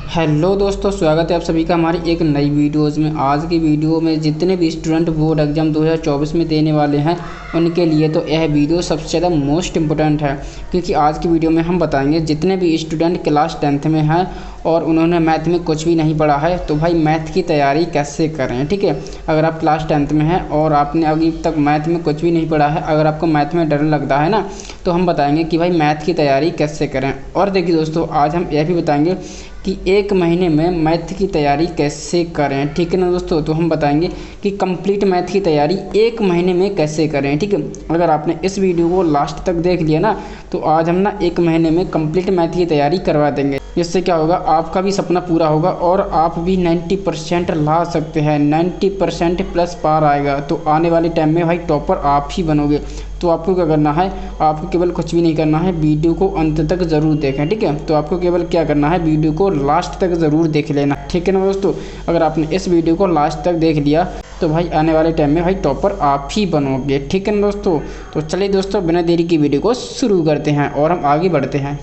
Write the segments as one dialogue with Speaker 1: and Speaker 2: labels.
Speaker 1: Hello दोस्तों, स्वागत है आप सभी का हमारी एक नई वीडियोज़ में। आज की वीडियो में जितने भी स्टूडेंट बोर्ड एग्ज़ाम 2024 में देने वाले हैं उनके लिए तो यह वीडियो सबसे ज़्यादा मोस्ट इम्पोर्टेंट है, क्योंकि आज की वीडियो में हम बताएंगे जितने भी स्टूडेंट क्लास 10th में हैं और उन्होंने मैथ में कुछ भी नहीं पढ़ा है तो भाई मैथ की तैयारी कैसे करें। ठीक है, अगर आप क्लास 10th में हैं और आपने अभी तक मैथ में कुछ भी नहीं पढ़ा है, अगर आपको मैथ में डर लगता है ना, तो हम बताएंगे कि भाई मैथ की तैयारी कैसे करें। और देखिए दोस्तों, आज हम यह भी बताएंगे कि एक महीने में मैथ की तैयारी कैसे करें। ठीक है ना दोस्तों, तो हम बताएंगे कि कंप्लीट मैथ की तैयारी एक महीने में कैसे करें। ठीक है, अगर आपने इस वीडियो को लास्ट तक देख लिया ना, तो आज हम ना एक महीने में कंप्लीट मैथ की तैयारी करवा देंगे। इससे क्या होगा, आपका भी सपना पूरा होगा और आप भी 90% ला सकते हैं। 90% प्लस पार आएगा तो आने वाले टाइम में भाई टॉपर आप ही बनोगे। तो आपको क्या करना है, आपको केवल कुछ भी नहीं करना है, वीडियो को अंत तक ज़रूर देखें। ठीक है, तो आपको केवल क्या करना है, वीडियो को लास्ट तक ज़रूर देख लेना। ठीक है ना दोस्तों, अगर आपने इस वीडियो को लास्ट तक देख लिया तो भाई आने वाले टाइम में भाई टॉपर आप ही बनोगे। ठीक है ना दोस्तों, तो चलिए दोस्तों बिना देरी की वीडियो को शुरू करते हैं और हम आगे बढ़ते हैं।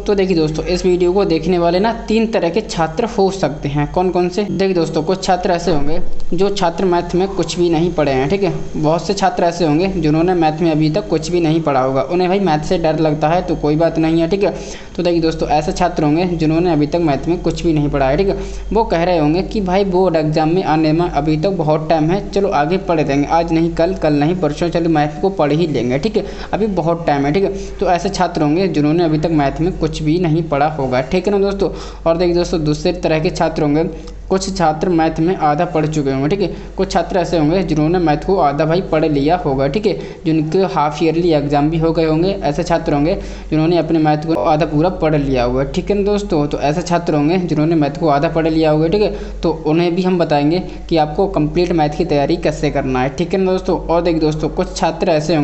Speaker 1: तो देखिए दोस्तों, इस वीडियो को देखने वाले ना 3 तरह के छात्र हो सकते हैं। कौन कौन से? देखिए दोस्तों, कुछ छात्र ऐसे होंगे जो छात्र मैथ में कुछ भी नहीं पढ़े हैं। ठीक है, बहुत से छात्र ऐसे होंगे जिन्होंने मैथ में अभी तक कुछ भी नहीं पढ़ा होगा, उन्हें भाई मैथ से डर लगता है, तो कोई बात नहीं है। ठीक है, तो देखिए दोस्तों, ऐसे छात्र होंगे जिन्होंने अभी तक मैथ में कुछ भी नहीं पढ़ा है। ठीक है, वो कह रहे होंगे कि भाई बोर्ड एग्जाम में आने में अभी तक बहुत टाइम है, चलो आगे पढ़ देंगे, आज नहीं कल, कल नहीं परसों, चलो मैथ को पढ़ ही लेंगे। ठीक है, अभी बहुत टाइम है। ठीक है, तो ऐसे छात्र होंगे जिन्होंने अभी तक मैथ में कुछ भी नहीं पढ़ा होगा। ठीक है ना दोस्तों, और देखिए दोस्तों, दूसरे तरह के छात्र होंगे, कुछ छात्र मैथ में आधा पढ़ चुके होंगे। ठीक है, कुछ छात्र ऐसे होंगे जिन्होंने मैथ को आधा भाई पढ़ लिया होगा। ठीक है, जिनके हाफ ईयरली एग्जाम भी हो गए होंगे। ऐसे छात्र होंगे जिन्होंने अपने मैथ को आधा पूरा पढ़ लिया होगा। ठीक है ना दोस्तों, तो ऐसे छात्र होंगे जिन्होंने मैथ को आधा पढ़ लिया होगा। ठीक है, तो उन्हें भी हम बताएंगे कि आपको कंप्लीट मैथ की तैयारी कैसे करना है। ठीक है ना दोस्तों, और देखिए दोस्तों, कुछ छात्र ऐसे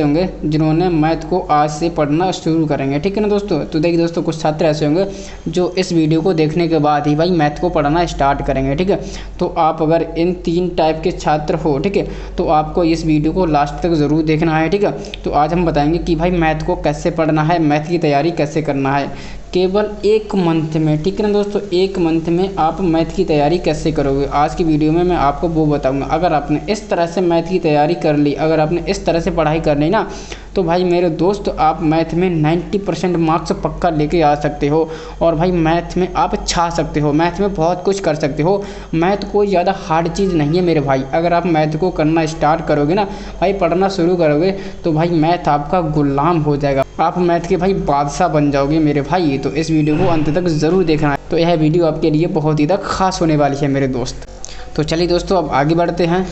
Speaker 1: होंगे जिन्होंने मैथ को आज से पढ़ना शुरू करेंगे। ठीक है ना दोस्तों, तो देखिए दोस्तों, कुछ छात्र ऐसे होंगे जो इस वीडियो को देखने के बाद ही भाई मैथ को पढ़ना स्टार्ट करेंगे। ठीक है, तो आप अगर इन 3 टाइप के छात्र हो, ठीक है, तो आपको इस वीडियो को लास्ट तक ज़रूर देखना है। ठीक है, तो आज हम बताएंगे कि भाई मैथ को कैसे पढ़ना है, मैथ की तैयारी कैसे करना है केवल 1 मंथ में। ठीक है ना दोस्तों, 1 मंथ में आप मैथ की तैयारी कैसे करोगे, आज की वीडियो में मैं आपको वो बताऊंगा। अगर आपने इस तरह से मैथ की तैयारी कर ली, अगर आपने इस तरह से पढ़ाई कर ली ना, तो भाई मेरे दोस्त आप मैथ में 90% मार्क्स पक्का लेके आ सकते हो और भाई मैथ में आप छा सकते हो, मैथ में बहुत कुछ कर सकते हो। मैथ कोई ज़्यादा हार्ड चीज़ नहीं है मेरे भाई। अगर आप मैथ को करना स्टार्ट करोगे ना भाई, पढ़ना शुरू करोगे, तो भाई मैथ आपका गुलाम हो जाएगा, आप मैथ के भाई बादशाह बन जाओगे मेरे भाई। तो इस वीडियो को अंत तक ज़रूर देखना है, तो यह वीडियो आपके लिए बहुत ही खास होने वाली है मेरे दोस्त। तो चलिए दोस्तों, अब आगे बढ़ते हैं।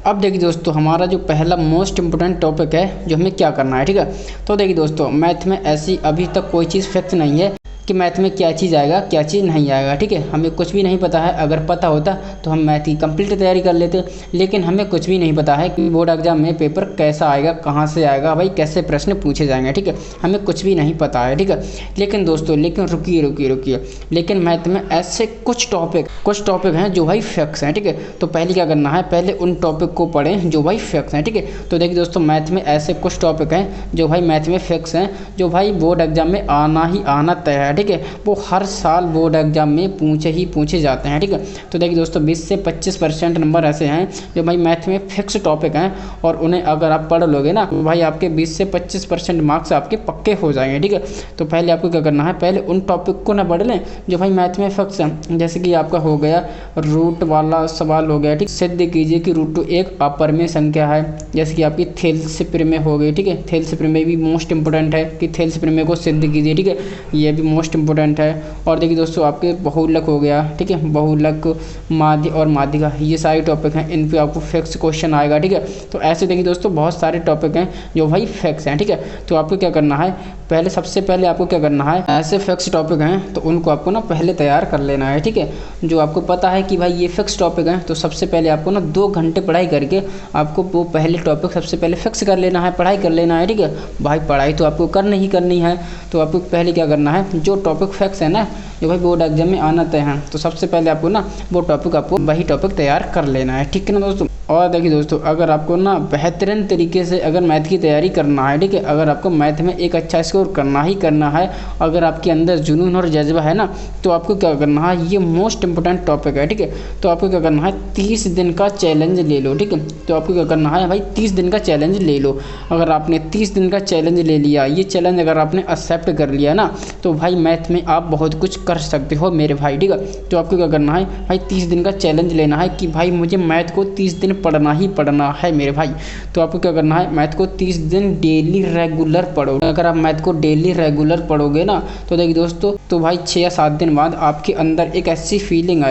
Speaker 1: अब देखिए दोस्तों, हमारा जो पहला मोस्ट इम्पोर्टेंट टॉपिक है जो हमें क्या करना है। ठीक है, तो देखिए दोस्तों, मैथ में ऐसी अभी तक कोई चीज़ फिक्स नहीं है कि मैथ में क्या चीज़ आएगा क्या चीज़ नहीं आएगा। ठीक है, हमें कुछ भी नहीं पता है। अगर पता होता तो हम मैथ की कंप्लीट तैयारी कर लेते, लेकिन हमें कुछ भी नहीं पता है कि बोर्ड एग्जाम में पेपर कैसा आएगा, कहाँ से आएगा, भाई कैसे प्रश्न पूछे जाएंगे। ठीक है, हमें कुछ भी नहीं पता है। ठीक है, लेकिन दोस्तों, लेकिन रुकिए, लेकिन मैथ में ऐसे कुछ टॉपिक हैं जो भाई फिक्स हैं। ठीक है, तो पहले क्या करना है, पहले उन टॉपिक को पढ़ें जो भाई फिक्स हैं। ठीक है, तो देखिए दोस्तों, मैथ में ऐसे कुछ टॉपिक हैं जो भाई मैथ में फिक्स हैं, जो भाई बोर्ड एग्जाम में आना ही आना तय है। ठीक है, वो हर साल बोर्ड एग्जाम में पूछे जाते हैं। ठीक है, तो देखिए दोस्तों, 20 से 25% नंबर ऐसे हैं जो भाई मैथ में फिक्स टॉपिक हैं और उन्हें अगर आप पढ़ लोगे ना, तो भाई आपके 20 से 25% मार्क्स आपके पक्के हो जाएंगे। ठीक है, तो पहले आपको क्या करना है, पहले उन टॉपिक को ना पढ़ लें जो भाई मैथ में फिक्स हैं। जैसे कि आपका हो गया रूट वाला सवाल हो गया। ठीक, सिद्ध कीजिए कि रूट एक अपरिमेय संख्या है। जैसे कि आपकी थेल्स प्रमेय हो गई। ठीक है, थेल्स प्रमेय भी मोस्ट इंपोर्टेंट है कि थेल्स प्रमेय को सिद्ध कीजिए। ठीक है, ये भी मोस्ट इंपोर्टेंट है। और देखिए दोस्तों, आपके बहुलक हो गया। ठीक है, बहुलक, माध्य और माध्यिका, ये सारे टॉपिक हैं, इन पे आपको फिक्स क्वेश्चन आएगा। ठीक है, तो ऐसे देखिए दोस्तों, बहुत सारे टॉपिक हैं जो भाई फिक्स हैं। ठीक है, तो आपको क्या करना है, पहले सबसे पहले आपको क्या करना है, ऐसे फिक्स टॉपिक हैं तो उनको आपको ना पहले तैयार कर लेना है। ठीक है, जो आपको पता है कि भाई ये फिक्स टॉपिक हैं, तो सबसे पहले आपको ना 2 घंटे पढ़ाई करके आपको वो पहले टॉपिक सबसे पहले फिक्स कर लेना है, पढ़ाई कर लेना है। ठीक है, भाई पढ़ाई तो आपको करनी ही करनी है, तो आपको पहले क्या करना है, जो टॉपिक फिक्स है ना, जो भाई बोर्ड एग्जाम में आना तय है, तो सबसे पहले आपको ना वो टॉपिक, आपको वही टॉपिक तैयार कर लेना है। ठीक है ना दोस्तों, और देखिए दोस्तों, अगर आपको ना बेहतरीन तरीके से अगर मैथ की तैयारी करना है, ठीक है, अगर आपको मैथ में एक अच्छा स्कोर करना ही करना है, अगर आपके अंदर जुनून और जज्बा है ना, तो आपको क्या करना है, ये मोस्ट इंपोर्टेंट टॉपिक है, ठीक है। तो आपको क्या करना है, 30 दिन का चैलेंज ले लो, ठीक है। तो आपको क्या करना है भाई, 30 दिन का चैलेंज ले लो। अगर आपने 30 दिन का चैलेंज ले लिया, ये चैलेंज अगर आपने एक्सेप्ट कर लिया ना, तो भाई मैथ में आप बहुत कुछ कर सकते हो मेरे भाई, ठीक है। तो आपको क्या करना है भाई, 30 दिन का चैलेंज लेना है कि भाई मुझे मैथ को 30 दिन पढ़ना ही पढ़ना है मेरे भाई। तो आपको क्या करना है, मैथ को 30 दिन डेली रेगुलर पढ़ो। अगर आप मैथ को डेली रेगुलर पढ़ोगे ना, तो देखिए दोस्तों, तो भाई 6 या 7 दिन बाद आपके अंदर एक ऐसी फीलिंग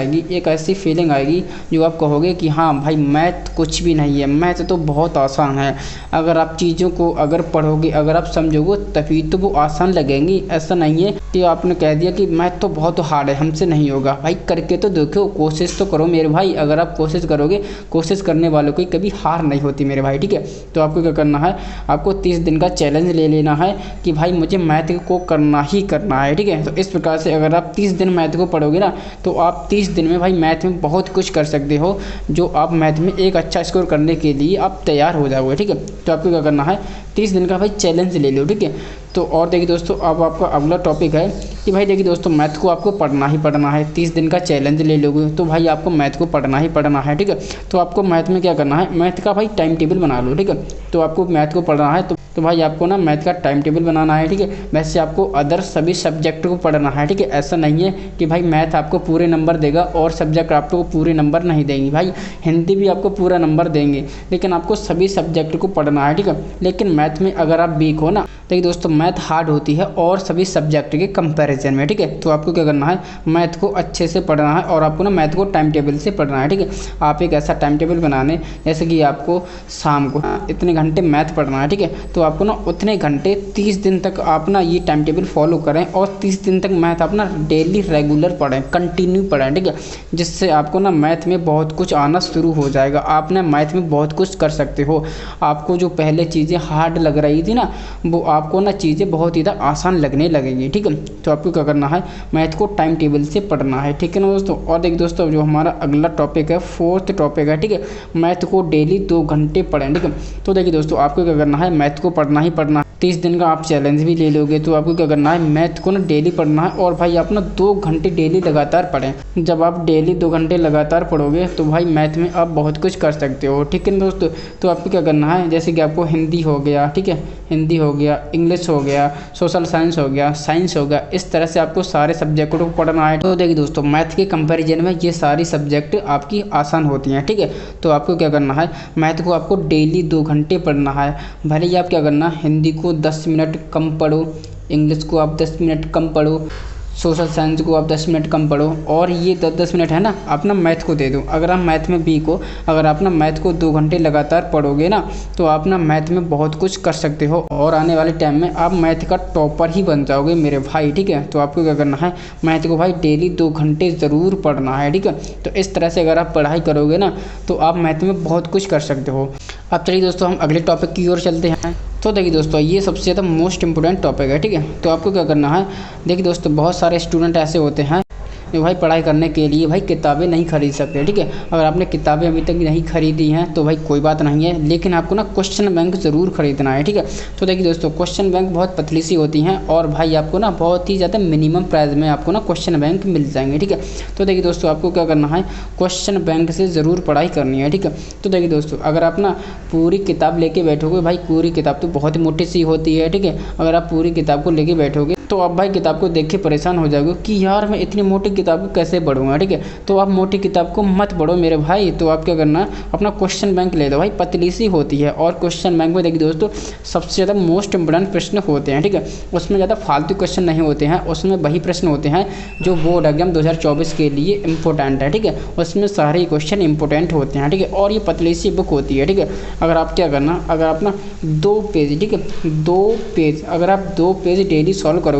Speaker 1: आएगी जो आप कहोगे कि हाँ भाई मैथ कुछ भी नहीं है, मैथ तो बहुत आसान है। अगर आप चीज़ों को अगर पढ़ोगे, अगर आप समझोगे, तभी तो वो आसान लगेंगी। ऐसा नहीं है कि आपने कह दिया कि मैथ तो बहुत हार्ड है, हमसे नहीं होगा। भाई करके तो देखो, कोशिश तो करो मेरे भाई। अगर आप कोशिश करोगे, कोशिश करने वालों की कभी हार नहीं होती मेरे भाई, ठीक है। तो आपको क्या करना है, आपको 30 दिन का चैलेंज ले लेना है कि भाई मुझे मैथ को करना ही करना है, ठीक है। तो इस प्रकार से अगर आप 30 दिन मैथ को पढ़ोगे ना, तो आप 30 दिन में भाई मैथ में बहुत कुछ कर सकते हो, जो आप मैथ में एक अच्छा स्कोर करने के लिए आप तैयार हो जाओगे, ठीक है। तो आपको क्या करना है, 30 दिन का भाई चैलेंज ले लो, ठीक है। तो और देखिए दोस्तों, अब आपका अगला टॉपिक है कि भाई देखिए दोस्तों, मैथ को आपको पढ़ना ही पढ़ना है। 30 दिन का चैलेंज ले लोगे तो भाई आपको मैथ को पढ़ना ही पढ़ना है, ठीक है। तो आपको मैथ में क्या करना है, मैथ का भाई टाइम टेबल बना लो, ठीक है। तो आपको मैथ को पढ़ना है तो भाई आपको ना मैथ का टाइम टेबल बनाना है, ठीक है। वैसे आपको अदर सभी सब्जेक्ट को पढ़ना है, ठीक है। ऐसा नहीं है कि भाई मैथ आपको पूरे नंबर देगा और सब्जेक्ट आपको पूरे नंबर नहीं देंगे। भाई हिंदी भी आपको पूरा नंबर देंगे, लेकिन आपको सभी सब्जेक्ट को पढ़ना है, ठीक है। लेकिन मैथ में अगर आप वीक हो ना, देखिए दोस्तों, मैथ हार्ड होती है और सभी सब्जेक्ट के कंपैरिजन में, ठीक है। तो आपको क्या करना है, मैथ को अच्छे से पढ़ना है और आपको ना मैथ को टाइम टेबल से पढ़ना है, ठीक है। आप एक ऐसा टाइम टेबल बनाने, जैसे कि आपको शाम को इतने घंटे मैथ पढ़ना है, ठीक है। तो आपको ना उतने घंटे 30 दिन तक आप ना ये टाइम टेबल फॉलो करें और 30 दिन तक मैथ अपना डेली रेगुलर पढ़ें, कंटिन्यू पढ़ें, ठीक है। जिससे आपको ना मैथ में बहुत कुछ आना शुरू हो जाएगा। आप ना मैथ में बहुत कुछ कर सकते हो। आपको जो पहले चीज़ें हार्ड लग रही थी ना, वो आपको ना चीज़ें बहुत ही ज़्यादा आसान लगने लगेंगी, ठीक है। तो आपको क्या करना है, मैथ को टाइम टेबल से पढ़ना है, ठीक है ना दोस्तों। और देखिए दोस्तों, जो हमारा अगला टॉपिक है, 4th टॉपिक है, ठीक है, मैथ को डेली 2 घंटे पढ़ें, ठीक है। तो देखिए दोस्तों, आपको क्या करना है, मैथ को पढ़ना ही पढ़ना। 30 दिन का आप चैलेंज भी ले लोगे तो आपको क्या करना है, मैथ को ना डेली पढ़ना है और भाई आप ना 2 घंटे डेली लगातार पढ़ें। जब आप डेली 2 घंटे लगातार पढ़ोगे तो भाई मैथ में आप बहुत कुछ कर सकते हो, ठीक है दोस्तों। तो आपको क्या करना है, जैसे कि आपको हिंदी हो गया, ठीक है, हिंदी हो गया, इंग्लिश हो गया, सोशल साइंस हो गया, साइंस हो गया, इस तरह से आपको सारे सब्जेक्टों को पढ़ना है। तो देखिए दोस्तों, मैथ के कंपैरिजन में ये सारी सब्जेक्ट आपकी आसान होती हैं, ठीक है। तो आपको क्या करना है, मैथ को आपको डेली 2 घंटे पढ़ना है। भले ही आप क्या करना, हिंदी को 10 मिनट कम पढ़ो, इंग्लिश को आप 10 मिनट कम पढ़ो, सोशल साइंस को आप 10 मिनट कम पढ़ो, और ये 10-10 मिनट है ना अपना मैथ को दे दो। अगर आप मैथ में वीक हो, अगर आप ना मैथ को 2 घंटे लगातार पढ़ोगे ना, तो आप ना मैथ में बहुत कुछ कर सकते हो और आने वाले टाइम में आप मैथ का टॉपर ही बन जाओगे मेरे भाई, ठीक है। तो आपको क्या करना है, मैथ को भाई डेली 2 घंटे ज़रूर पढ़ना है, ठीक है। तो इस तरह से अगर आप पढ़ाई करोगे ना, तो आप मैथ में बहुत कुछ कर सकते हो। अब चलिए दोस्तों, हम अगले टॉपिक की ओर चलते हैं। तो देखिए दोस्तों, ये सबसे ज़्यादा मोस्ट इंपॉर्टेंट टॉपिक है, ठीक है। तो आपको क्या करना है, देखिए दोस्तों, बहुत सारे स्टूडेंट ऐसे होते हैं जो भाई पढ़ाई करने के लिए भाई किताबें नहीं खरीद सकते, ठीक है। अगर आपने किताबें अभी तक नहीं खरीदी हैं तो भाई कोई बात नहीं है, लेकिन आपको ना क्वेश्चन बैंक ज़रूर खरीदना है, ठीक है। तो देखिए दोस्तों, क्वेश्चन बैंक बहुत पतली सी होती हैं और भाई आपको ना बहुत ही ज़्यादा मिनिमम प्राइस में आपको ना क्वेश्चन बैंक मिल जाएंगे, ठीक है। तो देखिए दोस्तों, आपको क्या करना है, क्वेश्चन बैंक से ज़रूर पढ़ाई करनी है, ठीक है। तो देखिए दोस्तों, अगर आप ना पूरी किताब लेके बैठोगे, भाई पूरी किताब तो बहुत ही मोटी सी होती है, ठीक है। अगर आप पूरी किताब को लेके बैठोगे तो आप भाई किताब को देख के परेशान हो जाओगे कि यार मैं इतनी मोटी किताब को कैसे पढ़ूंगा, ठीक है। तो आप मोटी किताब को मत पढ़ो मेरे भाई। तो आप क्या करना है, अपना क्वेश्चन बैंक ले लो, भाई पतली सी होती है और क्वेश्चन बैंक में देखिए दोस्तों, सबसे ज़्यादा मोस्ट इंपोर्टेंट प्रश्न होते हैं, ठीक है। उसमें ज़्यादा फालतू क्वेश्चन नहीं होते हैं, उसमें वही प्रश्न होते हैं जो बोर्ड एग्जाम 2024 के लिए इंपॉर्टेंट है, ठीक है। उसमें सारे क्वेश्चन इंपॉर्टेंट होते हैं, ठीक है। और ये पतली सी बुक होती है, ठीक है। अगर आप क्या करना, अगर आप ना 2 पेज, ठीक है, 2 पेज, अगर आप 2 पेज डेली सॉल्व करोगे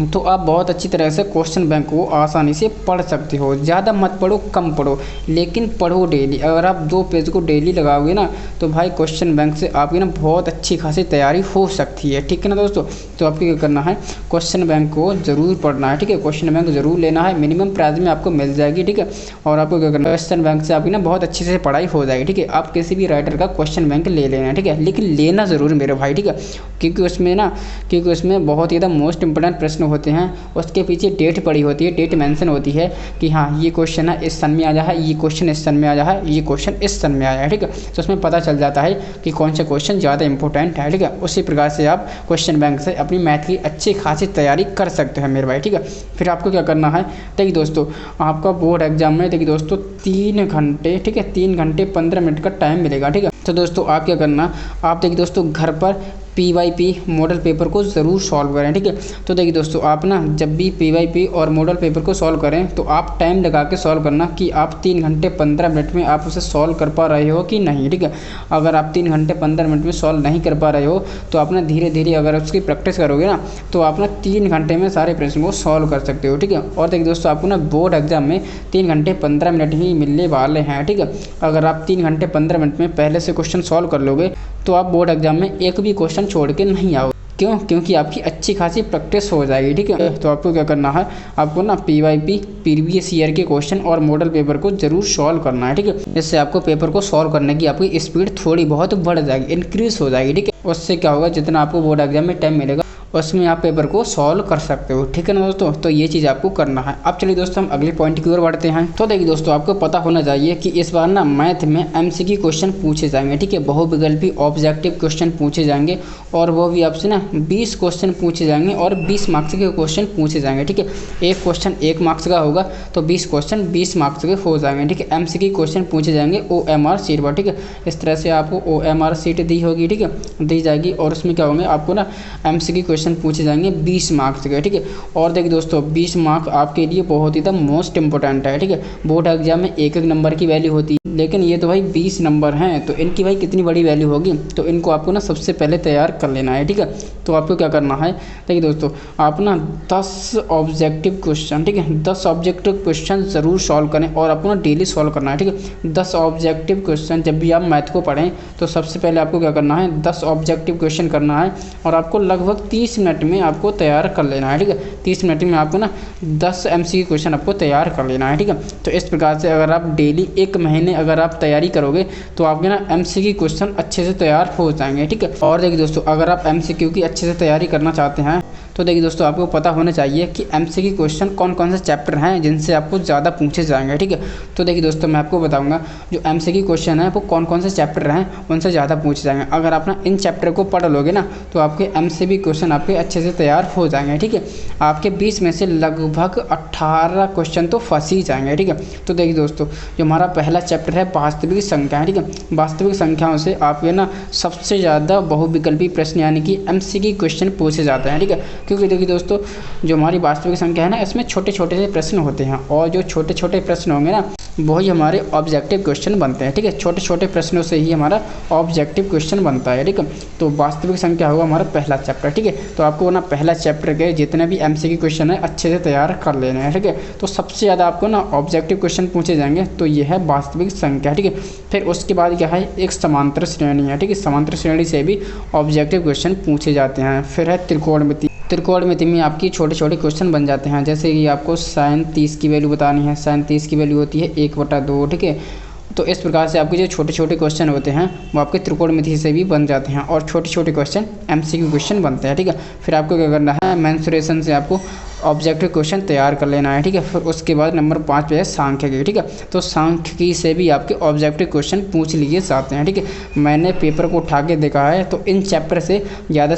Speaker 1: तो आप बहुत अच्छी तरह से क्वेश्चन बैंक को आसानी से पढ़ सकते हो। ज़्यादा मत पढ़ो, कम पढ़ो, लेकिन पढ़ो डेली। अगर आप 2 पेज को डेली लगाओगे ना तो भाई क्वेश्चन बैंक से आपकी ना बहुत अच्छी खासी तैयारी हो सकती है, ठीक है ना दोस्तों। तो आपको क्या करना है, क्वेश्चन बैंक को ज़रूर पढ़ना है, ठीक है। क्वेश्चन बैंक ज़रूर लेना है, मिनिमम प्राइस में आपको मिल जाएगी, ठीक है। और आपको क्या करना है, क्वेश्चन बैंक से आपकी ना बहुत अच्छे से पढ़ाई हो जाएगी, ठीक है। आप किसी भी राइटर का क्वेश्चन बैंक ले लेना है, ठीक है, लेकिन लेना ज़रूर मेरे भाई, ठीक है। क्योंकि उसमें बहुत ही ज़्यादा मोस्ट इंपोर्टेंट प्रश्न होते हैं। उसके पीछे डेट पड़ी होती है, डेट मेंशन होती है कि हाँ ये क्वेश्चन है इस सन में आया है, ये क्वेश्चन इस सन में आया है, ये क्वेश्चन इस सन में आया है, ठीक है। तो उसमें पता चल जाता है कि कौन सा क्वेश्चन ज़्यादा इंपॉर्टेंट है, ठीक है। उसी प्रकार से आप क्वेश्चन बैंक से अपनी मैथ की अच्छी खासी तैयारी कर सकते हैं मेरे भाई, ठीक है। फिर आपको क्या करना है, देखिए दोस्तों, आपका बोर्ड एग्जाम में देखिए दोस्तों 3 घंटे, ठीक है, 3 घंटे 15 मिनट का टाइम मिलेगा, ठीक है। तो दोस्तों आप क्या करना, आप देखिए दोस्तों घर पर PYP मॉडल पेपर को ज़रूर सॉल्व करें, ठीक है। तो देखिए दोस्तों, आप ना जब भी PYP और मॉडल पेपर को सॉल्व करें तो आप टाइम लगा के सॉल्व करना कि आप 3 घंटे 15 मिनट में आप उसे सॉल्व कर पा रहे हो कि नहीं, ठीक है। अगर आप 3 घंटे 15 मिनट में सॉल्व नहीं कर पा रहे हो तो आप ना धीरे धीरे अगर उसकी प्रैक्टिस करोगे ना तो आप ना 3 घंटे में सारे प्रश्न को सॉल्व कर सकते हो, ठीक है। और देखिए दोस्तों, आपको ना बोर्ड एग्जाम में 3 घंटे 15 मिनट ही मिलने वाले हैं, ठीक है। अगर आप 3 घंटे 15 मिनट में पहले से क्वेश्चन सॉल्व कर लोगे तो आप बोर्ड एग्जाम में एक भी क्वेश्चन छोड़ के नहीं आओगे। क्यों? क्योंकि आपकी अच्छी खासी प्रैक्टिस हो जाएगी, ठीक है। तो आपको क्या करना है, आपको ना PYP प्रीवियस ईयर के क्वेश्चन और मॉडल पेपर को जरूर सॉल्व करना है, ठीक है। इससे आपको पेपर को सॉल्व करने की आपकी स्पीड थोड़ी बहुत बढ़ जाएगी, इंक्रीज हो जाएगी, ठीक है। उससे क्या होगा, जितना आपको बोर्ड एग्जाम में टाइम मिलेगा उसमें आप पेपर को सॉल्व कर सकते हो, ठीक है ना दोस्तों। तो ये चीज़ आपको करना है। अब चलिए दोस्तों हम अगले पॉइंट की ओर बढ़ते हैं। तो देखिए दोस्तों, आपको पता होना चाहिए कि इस बार ना मैथ में MCQ क्वेश्चन पूछे जाएंगे, ठीक है। बहुविकल्पी ऑब्जेक्टिव क्वेश्चन पूछे जाएंगे और वो भी आपसे ना 20 क्वेश्चन पूछे जाएंगे और 20 मार्क्स के क्वेश्चन पूछे जाएंगे, ठीक है। एक क्वेश्चन 1 मार्क्स का होगा तो 20 क्वेश्चन 20 मार्क्स के हो जाएंगे, ठीक है। MCQ क्वेश्चन पूछे जाएंगे OMR शीट पर, ठीक है। इस तरह से आपको OMR शीट दी होगी, ठीक है, दी जाएगी और उसमें क्या होंगे, आपको ना MCQ क्वेश्चन पूछे जाएंगे 20 मार्क्स के, ठीक है। और देखिए दोस्तों, 20 मार्क आपके लिए बहुत ही मोस्ट इंपॉर्टेंट है, ठीक है। बोर्ड एग्जाम में 1-1 नंबर की वैल्यू होती है, लेकिन ये तो भाई 20 नंबर हैं, तो इनकी भाई कितनी बड़ी वैल्यू होगी। तो इनको आपको ना सबसे पहले तैयार कर लेना है, ठीक है। तो आपको क्या करना है, देखिए दोस्तों, आप ना 10 ऑब्जेक्टिव क्वेश्चन, ठीक है, 10 ऑब्जेक्टिव क्वेश्चन ज़रूर सॉल्व करें और आपको ना डेली सॉल्व करना है, ठीक है। 10 ऑब्जेक्टिव क्वेश्चन जब भी आप मैथ को पढ़ें तो सबसे पहले आपको क्या करना है, 10 ऑब्जेक्टिव क्वेश्चन करना है और आपको लगभग 30 मिनट में आपको तैयार कर लेना है, ठीक है। 30 मिनट में आपको ना 10 MCQ क्वेश्चन आपको तैयार कर लेना है, ठीक है। तो इस प्रकार से अगर आप डेली 1 महीने अगर आप तैयारी करोगे तो आपके ना MCQ क्वेश्चन अच्छे से तैयार हो जाएंगे, ठीक है। और देखिए दोस्तों, अगर आप MCQ की अच्छे से तैयारी करना चाहते हैं तो देखिए दोस्तों, आपको पता होना चाहिए कि MCQ क्वेश्चन कौन कौन से चैप्टर हैं जिनसे आपको ज़्यादा पूछे जाएंगे, ठीक है। तो देखिए दोस्तों, मैं आपको बताऊंगा जो MCQ क्वेश्चन है वो कौन कौन से चैप्टर हैं उनसे ज़्यादा पूछे जाएंगे। अगर आप ना इन चैप्टर को पढ़ लोगे ना तो आपके MCQ क्वेश्चन आपके अच्छे से तैयार हो जाएंगे, ठीक है। आपके 20 में से लगभग 18 क्वेश्चन तो फंस ही जाएंगे, ठीक है। तो देखिए दोस्तों, जो हमारा पहला चैप्टर है वास्तविक संख्या है, ठीक है। वास्तविक संख्याओं से आपके ना सबसे ज़्यादा बहुविकल्पी प्रश्न यानी कि MCQ क्वेश्चन पूछे जाते हैं, ठीक है। क्योंकि देखिए दोस्तों, जो हमारी वास्तविक संख्या है ना इसमें छोटे छोटे से प्रश्न होते हैं और जो छोटे छोटे प्रश्न होंगे ना वही हमारे ऑब्जेक्टिव क्वेश्चन बनते हैं, ठीक है। छोटे छोटे प्रश्नों से ही हमारा ऑब्जेक्टिव क्वेश्चन बनता है, ठीक है। तो वास्तविक संख्या होगा हमारा पहला चैप्टर, ठीक है। तो आपको ना पहला चैप्टर के जितने भी MCQ क्वेश्चन है अच्छे से तैयार कर लेने हैं, ठीक है। तो सबसे ज़्यादा आपको ना ऑब्जेक्टिव क्वेश्चन पूछे जाएंगे तो ये है वास्तविक संख्या, ठीक है। फिर उसके बाद क्या है, एक समांतर श्रेणी है, ठीक है। समांतर श्रेणी से भी ऑब्जेक्टिव क्वेश्चन पूछे जाते हैं। फिर है त्रिकोणमिति। त्रिकोणमिति में आपकी छोटे छोटे क्वेश्चन बन जाते हैं, जैसे कि आपको sin 30 की वैल्यू बतानी है। sin 30 की वैल्यू होती है 1/2, ठीक है। तो इस प्रकार से आपके जो छोटे छोटे क्वेश्चन होते हैं वो आपके त्रिकोणमिति से भी बन जाते हैं और छोटे छोटे क्वेश्चन MCQ क्वेश्चन बनते हैं, ठीक है। फिर आपको क्या करना है, मेंसुरेशन से आपको ऑब्जेक्टिव क्वेश्चन तैयार कर लेना है, ठीक है। फिर उसके बाद नंबर 5 पे है सांख्यिकी, ठीक है। तो सांख्यिकी से भी आपके ऑब्जेक्टिव क्वेश्चन पूछ लिए जाते हैं, ठीक है। मैंने पेपर को उठा के देखा है तो इन चैप्टर से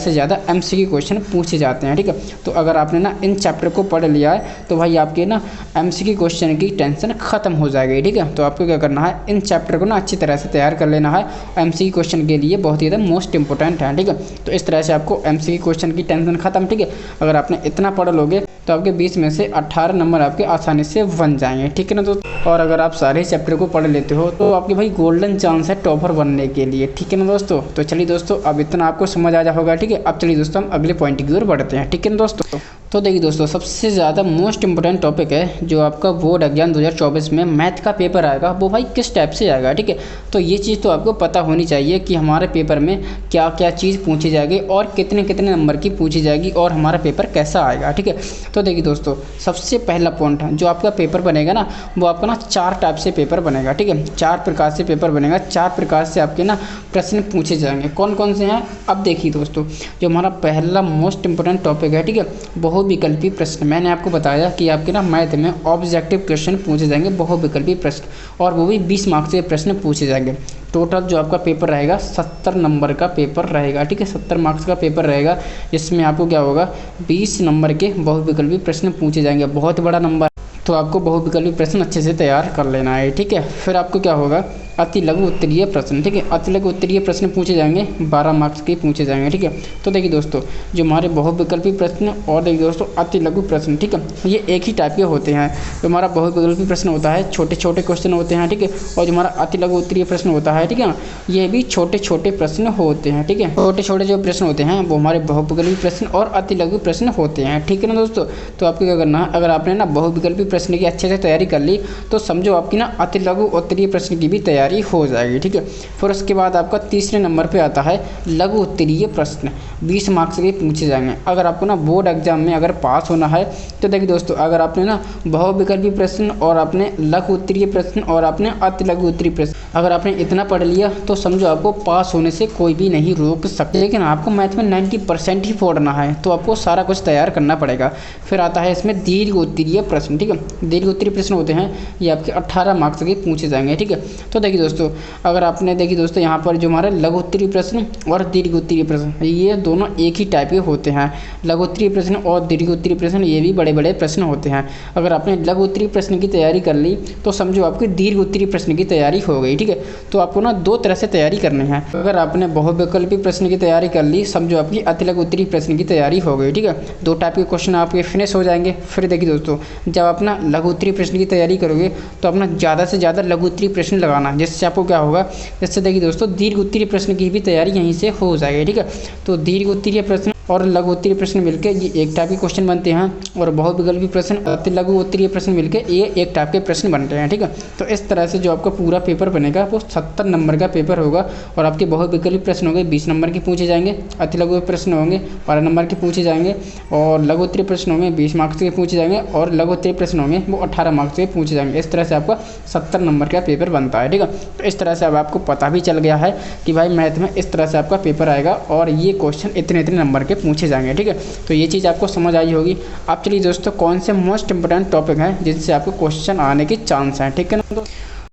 Speaker 1: ज़्यादा MCQ क्वेश्चन पूछे जाते हैं, ठीक है। तो अगर आपने ना इन चैप्टर को पढ़ लिया है तो भाई आपके ना MCQ क्वेश्चन की टेंशन ख़त्म हो जाएगी, ठीक है। तो आपको क्या करना है, इन चैप्टर को ना अच्छी तरह से तैयार कर लेना है। MCQ क्वेश्चन के लिए बहुत ही ज़्यादा मोस्ट इंपॉर्टेंट है, ठीक है। तो इस तरह से आपको MCQ क्वेश्चन की टेंशन ख़त्म, ठीक है। अगर आपने इतना पढ़ लोगे तो आपके 20 में से 18 नंबर आपके आसानी से बन जाएंगे, ठीक है ना दोस्तों। और अगर आप सारे चैप्टर को पढ़ लेते हो तो आपके भाई गोल्डन चांस है टॉपर बनने के लिए, ठीक है ना दोस्तों। तो चलिए दोस्तों, अब इतना आपको समझ आ जा होगा, ठीक है। अब चलिए दोस्तों हम अगले पॉइंट की ओर बढ़ते हैं, ठीक है ना दोस्तों। तो देखिए दोस्तों, सबसे ज़्यादा मोस्ट इम्पोर्टेंट टॉपिक है जो आपका बोर्ड एग्जाम 2024 में मैथ का पेपर आएगा, वो भाई किस टाइप से आएगा। ठीक है, तो ये चीज़ तो आपको पता होनी चाहिए कि हमारे पेपर में क्या क्या चीज़ पूछी जाएगी और कितने कितने नंबर की पूछी जाएगी और हमारा पेपर कैसा आएगा। ठीक है, तो देखिए दोस्तों, सबसे पहला पॉइंट जो आपका पेपर बनेगा ना, वो आपका ना 4 टाइप से पेपर बनेगा। ठीक है, 4 प्रकार से पेपर बनेगा, 4 प्रकार से आपके ना प्रश्न पूछे जाएंगे। कौन कौन से हैं, अब देखिए दोस्तों, जो हमारा पहला मोस्ट इंपोर्टेंट टॉपिक है, ठीक है, बहुविकल्पी प्रश्न। मैंने आपको बताया कि आपके ना मैथ में ऑब्जेक्टिव क्वेश्चन पूछे जाएंगे, बहुविकल्पी प्रश्न, और वो भी 20 मार्क्स के प्रश्न पूछे जाएंगे। टोटल जो आपका पेपर रहेगा 70 नंबर का पेपर रहेगा। ठीक है, 70 मार्क्स का पेपर रहेगा, जिसमें आपको क्या होगा, 20 नंबर के बहुविकल्पी प्रश्न पूछे जाएंगे। बहुत बड़ा नंबर, तो आपको बहुविकल्पी प्रश्न अच्छे से तैयार कर लेना है। ठीक है, फिर आपको क्या होगा, अति लघु उत्तरीय प्रश्न। ठीक है, अति लघु उत्तरीय प्रश्न पूछे जाएंगे, 12 मार्क्स के पूछे जाएंगे। ठीक है, तो देखिए दोस्तों, जो हमारे बहुविकल्पी प्रश्न और देखिए दोस्तों अति लघु प्रश्न, ठीक है, ये एक ही टाइप के होते हैं। जो हमारा बहुविकल्पी प्रश्न होता है, छोटे छोटे क्वेश्चन होते हैं। ठीक है, और जो हमारा अति लघु उत्तरीय प्रश्न होता है, ठीक है, ये भी छोटे छोटे प्रश्न होते हैं। ठीक है, छोटे छोटे जो प्रश्न होते हैं वो हमारे बहुविकल्पी प्रश्न और अति लघु प्रश्न होते हैं। ठीक है ना दोस्तों, तो आपको क्या करना है, अगर आपने ना बहुविकल्पी प्रश्न की अच्छे से तैयारी कर ली, तो समझो आपकी ना अति लघु उत्तरीय प्रश्न की भी तैयारी हो जाएगी। ठीक है, फिर उसके बाद आपका तीसरे नंबर पे आता है लघु उत्तरीय प्रश्न, 20 मार्क्स के पूछे जाएंगे। अगर आपको ना बोर्ड एग्जाम में अगर पास होना है, तो देखिए दोस्तों, अगर आपने ना बहुविकल्पी प्रश्न और आपने लघु उत्तरीय प्रश्न और आपने अति लघु उत्तरीय प्रश्न अगर आपने इतना पढ़ लिया, तो समझो आपको पास होने से कोई भी नहीं रोक सकते। लेकिन आपको मैथ में 90% ही फोड़ना है, तो आपको सारा कुछ तैयार करना पड़ेगा। फिर आता है इसमें दीर्घ उत्तरीय प्रश्न। ठीक है, दीर्घ उत्तरीय प्रश्न होते हैं, ये आपके 18 मार्क्स के पूछे जाएंगे। ठीक है, तो देखिए दोस्तों, अगर आपने देखिए दोस्तों, यहाँ पर जो हमारे लघु उत्तरीय प्रश्न और दीर्घ उत्तरीय प्रश्न, ये दोनों एक ही टाइप के होते हैं। लघु उत्तरीय प्रश्न और दीर्घ उत्तरीय प्रश्न, ये भी बड़े बड़े प्रश्न होते हैं। अगर आपने लघु उत्तरीय प्रश्न की तैयारी कर ली, तो समझो आपकी दीर्घ उत्तरीय प्रश्न की तैयारी हो गई। ठीक है, तो आपको ना 2 तरह से तैयारी करनी है। अगर आपने बहुविकल्पी प्रश्न की तैयारी कर ली, समझो आपकी अति लघु उत्तरीय प्रश्न की तैयारी हो गई। ठीक है, 2 टाइप के क्वेश्चन आपके फिनिश हो जाएंगे। फिर देखिए दोस्तों, जब अपना लघु उत्तरीय प्रश्न की तैयारी करोगे, तो अपना ज़्यादा से ज़्यादा लघु उत्तरीय प्रश्न लगाना, जिससे आपको क्या होगा, जिससे देखिए दोस्तों दीर्घ उत्तरीय प्रश्न की भी तैयारी यहीं से हो जाएगी। ठीक है, तो दीर्घ उत्तरीय प्रश्न और लघु उत्तरीय प्रश्न मिलकर ये एक टाइप के क्वेश्चन बनते हैं, और बहुविकल्पी प्रश्न अति लघु उत्तरीय प्रश्न मिलकर ये एक टाइप के प्रश्न बनते हैं। ठीक है, तो इस तरह से जो आपका पूरा पेपर बनेगा वो 70 नंबर का पेपर होगा, और आपके बहुविकल्पी प्रश्न होंगे 20 नंबर के पूछे जाएंगे, अति लघु प्रश्न होंगे 12 नंबर के पूछे जाएंगे, और लघु उत्तरीय प्रश्न होंगे 20 मार्क्स के पूछे जाएंगे, और लघु उत्तरीय प्रश्न होंगे वो 18 मार्क्स के पूछे जाएंगे। इस तरह से आपका 70 नंबर का पेपर बनता है। ठीक है, तो इस तरह से अब आपको पता भी चल गया है कि भाई मैथ में इस तरह से आपका पेपर आएगा और ये क्वेश्चन इतने इतने नंबर के पूछे जाएंगे। ठीक है, तो ये चीज़ आपको समझ आई होगी। अब चलिए दोस्तों, कौन से मोस्ट इंपोर्टेंट टॉपिक हैं जिनसे आपको क्वेश्चन आने के चांस हैं। ठीक है ना,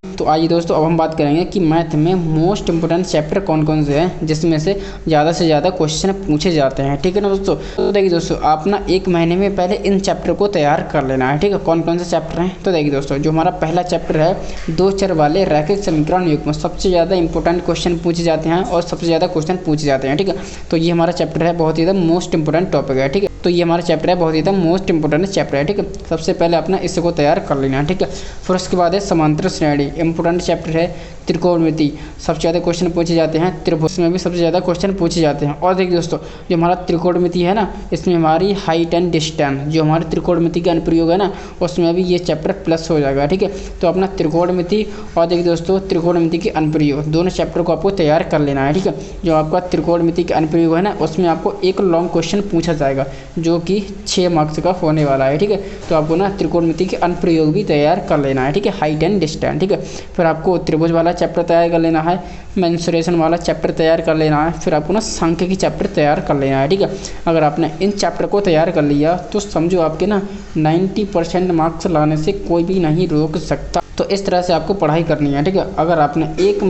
Speaker 1: तो आइए दोस्तों, अब हम बात करेंगे कि मैथ में मोस्ट इंपोर्टेंट चैप्टर कौन कौन से हैं जिसमें से ज़्यादा क्वेश्चन पूछे जाते हैं। ठीक है ना दोस्तों, तो देखिए दोस्तों, आप ना 1 महीने में पहले इन चैप्टर को तैयार कर लेना है। ठीक है, कौन कौन से चैप्टर हैं, तो देखिए दोस्तों, जो हमारा पहला चैप्टर है 2 चर वाले रैखिक समीकरण युग्म, सबसे ज़्यादा इंपॉर्टेंट क्वेश्चन पूछे जाते हैं और सबसे ज़्यादा क्वेश्चन पूछे जाते हैं। ठीक है, तो ये हमारा चैप्टर है, बहुत ही ज़्यादा मोस्ट इंपोर्टेंट टॉपिक है। ठीक है, तो ये हमारा चैप्टर है, बहुत ही ज़्यादा मोस्ट इंपोर्टेंट चैप्टर है। ठीक है, सबसे पहले अपना इसको तैयार कर लेना है। ठीक है, फिर उसके बाद है समांतर श्रेणी, इंपोर्टेंट चैप्टर है। त्रिकोणमिति, सबसे ज़्यादा क्वेश्चन पूछे जाते हैं। त्रिभुज में भी सबसे ज़्यादा क्वेश्चन पूछे जाते हैं। और देखिए दोस्तों, जो हमारा त्रिकोणमिति है ना, इसमें हमारी हाइट एंड डिस्टेंस, जो हमारे त्रिकोणमिति का अनुप्रयोग है ना, उसमें भी ये चैप्टर प्लस हो जाएगा। ठीक है, तो अपना त्रिकोणमिति और देखिए दोस्तों त्रिकोणमिति के अनुप्रयोग, दोनों चैप्टर को आपको तैयार कर लेना है। ठीक है, जो आपका त्रिकोणमिति का अनुप्रयोग है ना, उसमें आपको एक लॉन्ग क्वेश्चन पूछा जाएगा जो कि 6 मार्क्स का होने वाला है। ठीक है, तो आपको ना त्रिकोणमिति के अनुप्रयोग भी तैयार कर लेना है। ठीक है, हाइट एंड डिस्टेंस। ठीक है, फिर आपको त्रिभुज वाला चैप्टर तैयार कर लेना है, मेंसुरेशन वाला चैप्टर तैयार कर लेना है, फिर आपको ना सांख्यिकी चैप्टर तैयार कर लेना है। ठीक है, अगर आपने इन चैप्टर को तैयार कर लिया, तो समझो आपके ना 90% मार्क्स लाने से कोई भी नहीं रोक सकता। तो इस तरह से आपको पढ़ाई करनी है। ठीक है, अगर आपने एक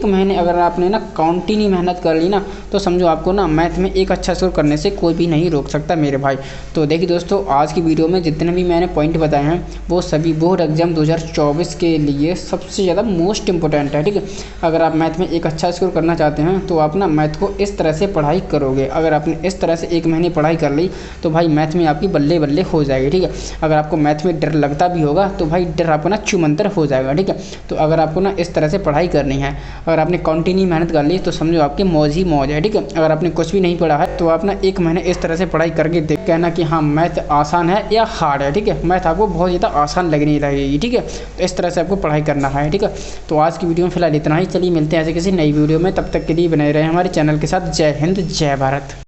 Speaker 1: महीने अगर आपने ना कंटिन्यू मेहनत कर ली ना, तो समझो आपको ना मैथ में एक अच्छा स्कोर करने से कोई भी नहीं रोक सकता मेरे भाई। तो देखिए दोस्तों, आज की वीडियो में जितने भी मैंने पॉइंट बताए हैं, वो सभी बोर्ड एग्जाम 2024 के लिए सब सबसे ज़्यादा मोस्ट इंपॉर्टेंट है। ठीक है, अगर आप मैथ में एक अच्छा स्कोर करना चाहते हैं तो आप ना मैथ को इस तरह से पढ़ाई करोगे। अगर आपने इस तरह से 1 महीने पढ़ाई कर ली तो भाई मैथ में आपकी बल्ले बल्ले हो जाएगी। ठीक है, अगर आपको मैथ में डर लगता भी होगा तो भाई डर आपको ना छूमंतर हो जाएगा। ठीक है, तो अगर आपको ना इस तरह से पढ़ाई करनी है, अगर आपने कंटिन्यू मेहनत कर ली तो समझो आपकी मौज ही मौज है। ठीक है, अगर आपने कुछ भी नहीं पढ़ा है तो आप ना 1 महीने इस तरह से पढ़ाई करके देख, कहना कि हाँ मैथ आसान है या हार्ड है। ठीक है, मैथ आपको बहुत ज़्यादा आसान लगने लगेगी। ठीक है, तो इस तरह से आपको पढ़ाई करना है। ठीक है, तो आज की वीडियो में फिलहाल इतना ही। चलिए मिलते हैं ऐसे किसी नई वीडियो में, तब तक के लिए बने रहे हमारे चैनल के साथ। जय हिंद, जय भारत।